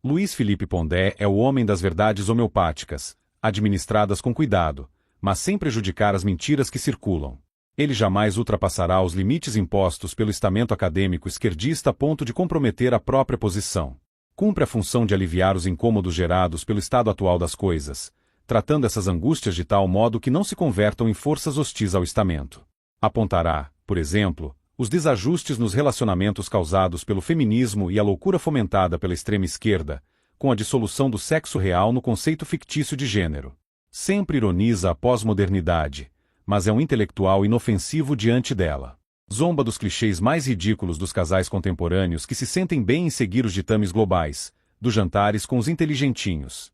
Luiz Felipe Pondé é o homem das verdades homeopáticas, administradas com cuidado, mas sem prejudicar as mentiras que circulam. Ele jamais ultrapassará os limites impostos pelo estamento acadêmico esquerdista a ponto de comprometer a própria posição. Cumpre a função de aliviar os incômodos gerados pelo estado atual das coisas, tratando essas angústias de tal modo que não se convertam em forças hostis ao estamento. Apontará, por exemplo, os desajustes nos relacionamentos causados pelo feminismo e a loucura fomentada pela extrema esquerda, com a dissolução do sexo real no conceito fictício de gênero. Sempre ironiza a pós-modernidade, mas é um intelectual inofensivo diante dela. Zomba dos clichês mais ridículos dos casais contemporâneos que se sentem bem em seguir os ditames globais, dos jantares com os inteligentinhos.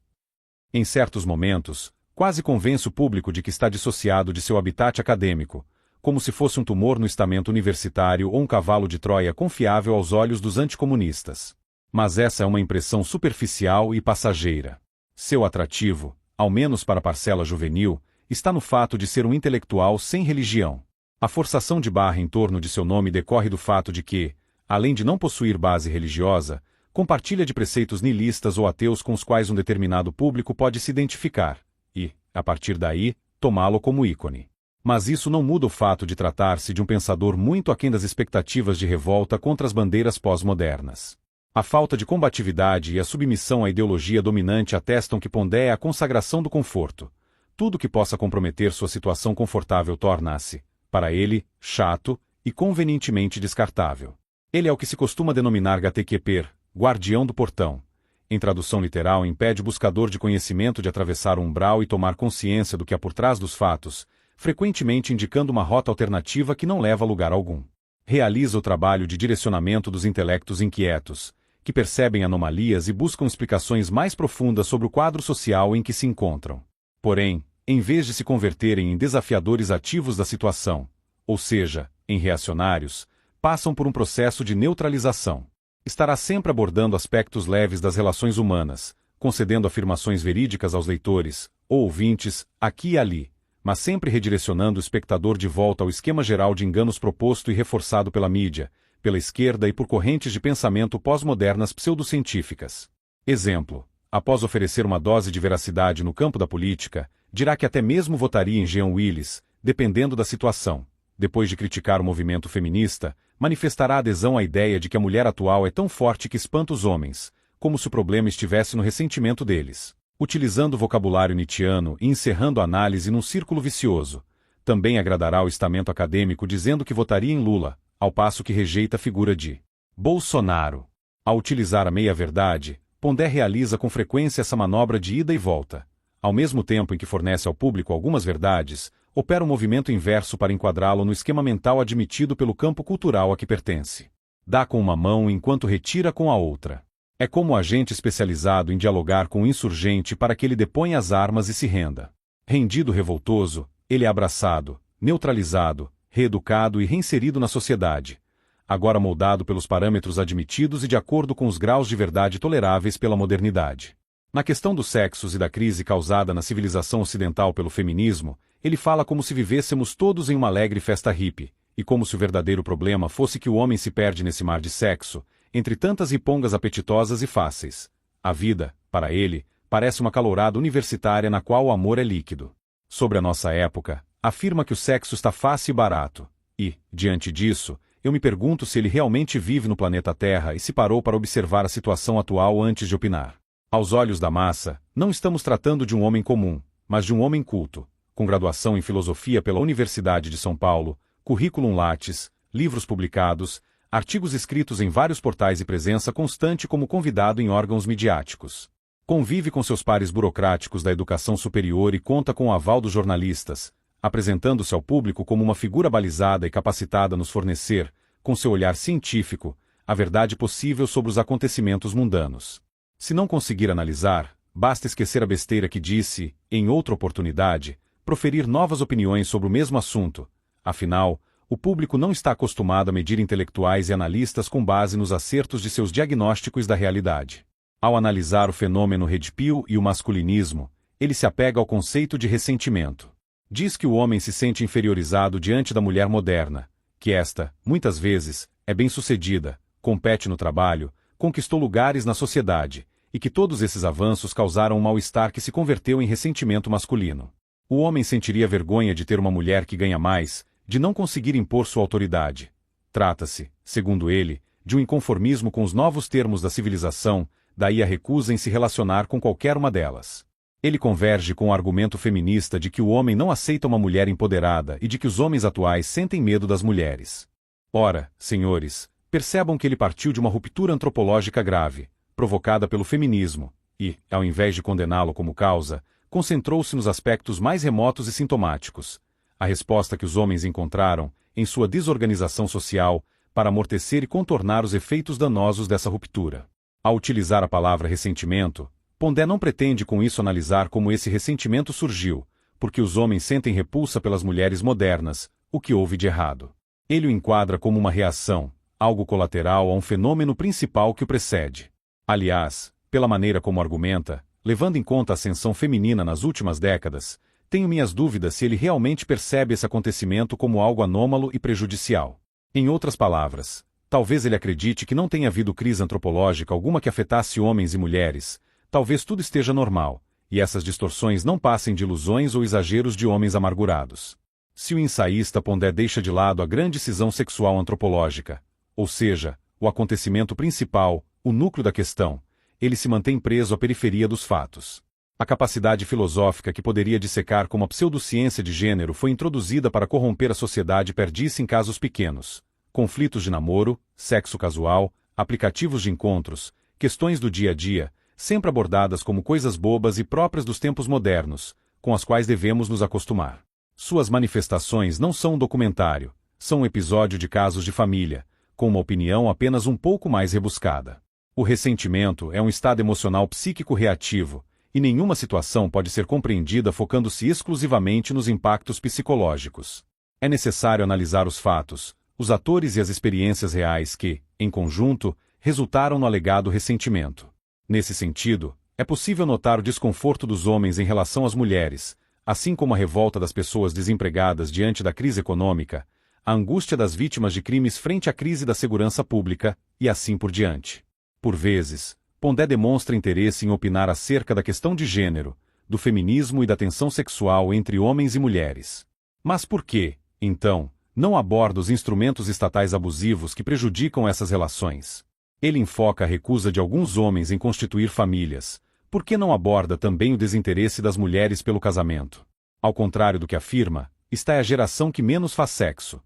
Em certos momentos, quase convence o público de que está dissociado de seu habitat acadêmico, como se fosse um tumor no estamento universitário ou um cavalo de Troia confiável aos olhos dos anticomunistas. Mas essa é uma impressão superficial e passageira. Seu atrativo, ao menos para a parcela juvenil, está no fato de ser um intelectual sem religião. A forçação de barra em torno de seu nome decorre do fato de que, além de não possuir base religiosa, compartilha de preceitos nihilistas ou ateus com os quais um determinado público pode se identificar, e, a partir daí, tomá-lo como ícone. Mas isso não muda o fato de tratar-se de um pensador muito aquém das expectativas de revolta contra as bandeiras pós-modernas. A falta de combatividade e a submissão à ideologia dominante atestam que Pondé é a consagração do conforto. Tudo que possa comprometer sua situação confortável torna-se, para ele, chato e convenientemente descartável. Ele é o que se costuma denominar gatekeeper, guardião do portão. Em tradução literal, impede o buscador de conhecimento de atravessar o umbral e tomar consciência do que há por trás dos fatos, frequentemente indicando uma rota alternativa que não leva a lugar algum. Realiza o trabalho de direcionamento dos intelectos inquietos, que percebem anomalias e buscam explicações mais profundas sobre o quadro social em que se encontram. Porém, em vez de se converterem em desafiadores ativos da situação, ou seja, em reacionários, passam por um processo de neutralização. Estará sempre abordando aspectos leves das relações humanas, concedendo afirmações verídicas aos leitores, ou ouvintes, aqui e ali, mas sempre redirecionando o espectador de volta ao esquema geral de enganos proposto e reforçado pela mídia, pela esquerda e por correntes de pensamento pós-modernas pseudocientíficas. Exemplo: após oferecer uma dose de veracidade no campo da política, dirá que até mesmo votaria em Jean Willis, dependendo da situação. Depois de criticar o movimento feminista, manifestará adesão à ideia de que a mulher atual é tão forte que espanta os homens, como se o problema estivesse no ressentimento deles. Utilizando o vocabulário nietzschiano e encerrando a análise num círculo vicioso. Também agradará ao estamento acadêmico dizendo que votaria em Lula, ao passo que rejeita a figura de Bolsonaro. Ao utilizar a meia-verdade, Pondé realiza com frequência essa manobra de ida e volta. Ao mesmo tempo em que fornece ao público algumas verdades, opera um movimento inverso para enquadrá-lo no esquema mental admitido pelo campo cultural a que pertence. Dá com uma mão enquanto retira com a outra. É como um agente especializado em dialogar com o insurgente para que ele deponha as armas e se renda. Rendido revoltoso, ele é abraçado, neutralizado, reeducado e reinserido na sociedade, agora moldado pelos parâmetros admitidos e de acordo com os graus de verdade toleráveis pela modernidade. Na questão dos sexos e da crise causada na civilização ocidental pelo feminismo, ele fala como se vivêssemos todos em uma alegre festa hippie, e como se o verdadeiro problema fosse que o homem se perde nesse mar de sexo, entre tantas ripongas apetitosas e fáceis. A vida, para ele, parece uma calourada universitária na qual o amor é líquido. Sobre a nossa época, afirma que o sexo está fácil e barato. E, diante disso, eu me pergunto se ele realmente vive no planeta Terra e se parou para observar a situação atual antes de opinar. Aos olhos da massa, não estamos tratando de um homem comum, mas de um homem culto, com graduação em filosofia pela Universidade de São Paulo, currículo Lattes, livros publicados, artigos escritos em vários portais e presença constante como convidado em órgãos midiáticos. Convive com seus pares burocráticos da educação superior e conta com o aval dos jornalistas, apresentando-se ao público como uma figura balizada e capacitada a nos fornecer, com seu olhar científico, a verdade possível sobre os acontecimentos mundanos. Se não conseguir analisar, basta esquecer a besteira que disse, em outra oportunidade, proferir novas opiniões sobre o mesmo assunto. Afinal, o público não está acostumado a medir intelectuais e analistas com base nos acertos de seus diagnósticos da realidade. Ao analisar o fenômeno Red Pill e o masculinismo, ele se apega ao conceito de ressentimento. Diz que o homem se sente inferiorizado diante da mulher moderna, que esta, muitas vezes, é bem-sucedida, compete no trabalho, conquistou lugares na sociedade, e que todos esses avanços causaram um mal-estar que se converteu em ressentimento masculino. O homem sentiria vergonha de ter uma mulher que ganha mais, de não conseguir impor sua autoridade. Trata-se, segundo ele, de um inconformismo com os novos termos da civilização, daí a recusa em se relacionar com qualquer uma delas. Ele converge com o argumento feminista de que o homem não aceita uma mulher empoderada e de que os homens atuais sentem medo das mulheres. Ora, senhores, percebam que ele partiu de uma ruptura antropológica grave, provocada pelo feminismo, e, ao invés de condená-lo como causa, concentrou-se nos aspectos mais remotos e sintomáticos. A resposta que os homens encontraram, em sua desorganização social, para amortecer e contornar os efeitos danosos dessa ruptura. Ao utilizar a palavra ressentimento, Pondé não pretende com isso analisar como esse ressentimento surgiu, porque os homens sentem repulsa pelas mulheres modernas, o que houve de errado. Ele o enquadra como uma reação, algo colateral a um fenômeno principal que o precede. Aliás, pela maneira como argumenta, levando em conta a ascensão feminina nas últimas décadas, tenho minhas dúvidas se ele realmente percebe esse acontecimento como algo anômalo e prejudicial. Em outras palavras, talvez ele acredite que não tenha havido crise antropológica alguma que afetasse homens e mulheres, talvez tudo esteja normal, e essas distorções não passem de ilusões ou exageros de homens amargurados. Se o ensaísta Pondé deixa de lado a grande cisão sexual antropológica, ou seja, o acontecimento principal, o núcleo da questão, ele se mantém preso à periferia dos fatos. A capacidade filosófica que poderia dissecar como a pseudociência de gênero foi introduzida para corromper a sociedade perde-se em casos pequenos. Conflitos de namoro, sexo casual, aplicativos de encontros, questões do dia a dia, sempre abordadas como coisas bobas e próprias dos tempos modernos, com as quais devemos nos acostumar. Suas manifestações não são um documentário, são um episódio de casos de família, com uma opinião apenas um pouco mais rebuscada. O ressentimento é um estado emocional psíquico reativo, e nenhuma situação pode ser compreendida focando-se exclusivamente nos impactos psicológicos. É necessário analisar os fatos, os atores e as experiências reais que, em conjunto, resultaram no alegado ressentimento. Nesse sentido, é possível notar o desconforto dos homens em relação às mulheres, assim como a revolta das pessoas desempregadas diante da crise econômica, a angústia das vítimas de crimes frente à crise da segurança pública, e assim por diante. Por vezes, Pondé demonstra interesse em opinar acerca da questão de gênero, do feminismo e da tensão sexual entre homens e mulheres. Mas por que, então, não aborda os instrumentos estatais abusivos que prejudicam essas relações? Ele enfoca a recusa de alguns homens em constituir famílias. Por que não aborda também o desinteresse das mulheres pelo casamento? Ao contrário do que afirma, esta é a geração que menos faz sexo.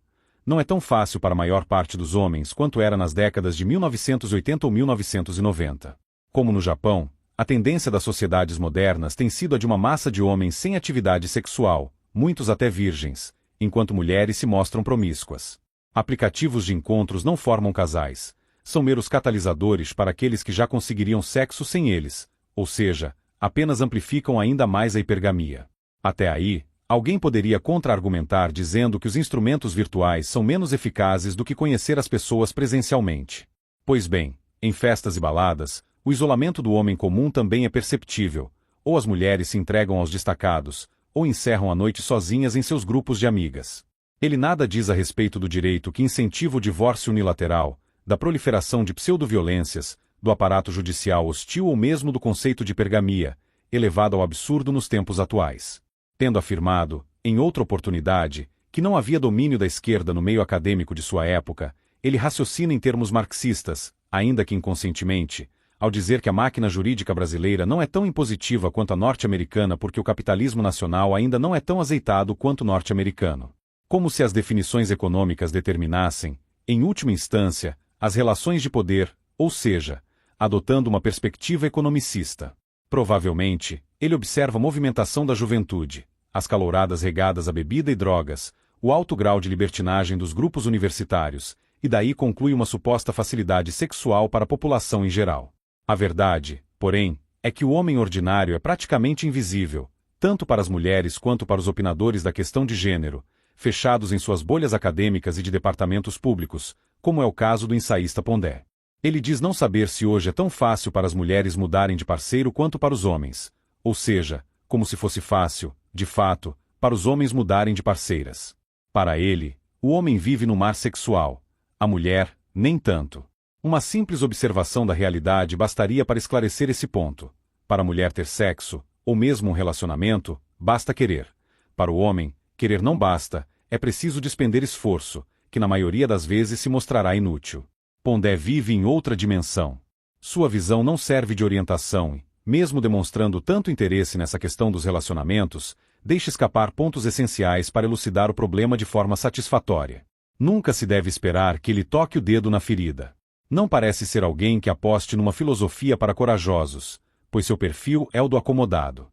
Não é tão fácil para a maior parte dos homens quanto era nas décadas de 1980 ou 1990. Como no Japão, a tendência das sociedades modernas tem sido a de uma massa de homens sem atividade sexual, muitos até virgens, enquanto mulheres se mostram promíscuas. Aplicativos de encontros não formam casais, são meros catalisadores para aqueles que já conseguiriam sexo sem eles, ou seja, apenas amplificam ainda mais a hipergamia. Até aí, alguém poderia contra-argumentar dizendo que os instrumentos virtuais são menos eficazes do que conhecer as pessoas presencialmente. Pois bem, em festas e baladas, o isolamento do homem comum também é perceptível, ou as mulheres se entregam aos destacados, ou encerram a noite sozinhas em seus grupos de amigas. Ele nada diz a respeito do direito que incentiva o divórcio unilateral, da proliferação de pseudo-violências, do aparato judicial hostil ou mesmo do conceito de hipergamia, elevado ao absurdo nos tempos atuais. Tendo afirmado, em outra oportunidade, que não havia domínio da esquerda no meio acadêmico de sua época, ele raciocina em termos marxistas, ainda que inconscientemente, ao dizer que a máquina jurídica brasileira não é tão impositiva quanto a norte-americana porque o capitalismo nacional ainda não é tão azeitado quanto o norte-americano. Como se as definições econômicas determinassem, em última instância, as relações de poder, ou seja, adotando uma perspectiva economicista. Provavelmente, ele observa a movimentação da juventude, as calouradas regadas a bebida e drogas, o alto grau de libertinagem dos grupos universitários, e daí conclui uma suposta facilidade sexual para a população em geral. A verdade, porém, é que o homem ordinário é praticamente invisível, tanto para as mulheres quanto para os opinadores da questão de gênero, fechados em suas bolhas acadêmicas e de departamentos públicos, como é o caso do ensaísta Pondé. Ele diz não saber se hoje é tão fácil para as mulheres mudarem de parceiro quanto para os homens, ou seja, como se fosse fácil, de fato, para os homens mudarem de parceiras. Para ele, o homem vive no mar sexual, a mulher, nem tanto. Uma simples observação da realidade bastaria para esclarecer esse ponto. Para a mulher ter sexo, ou mesmo um relacionamento, basta querer. Para o homem, querer não basta, é preciso despender esforço, que na maioria das vezes se mostrará inútil. Pondé vive em outra dimensão. Sua visão não serve de orientação e, mesmo demonstrando tanto interesse nessa questão dos relacionamentos, deixa escapar pontos essenciais para elucidar o problema de forma satisfatória. Nunca se deve esperar que ele toque o dedo na ferida. Não parece ser alguém que aposte numa filosofia para corajosos, pois seu perfil é o do acomodado.